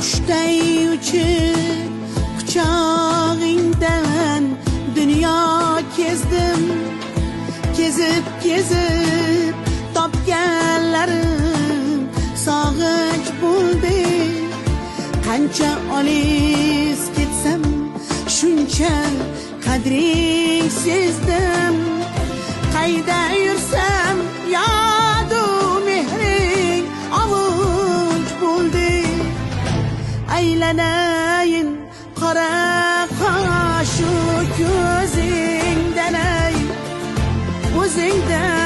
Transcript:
Qushday uchib quchog'ingdan dunyo kezdim, kezib topganlarim sog'inch bo'ldi. Qancha olis ketsam shuncha qadring sezdim. Qayda yursam yadu mehring avuch bo'ldi. Aylanayin qora qoshu ko'zingdan, ay o'zingdan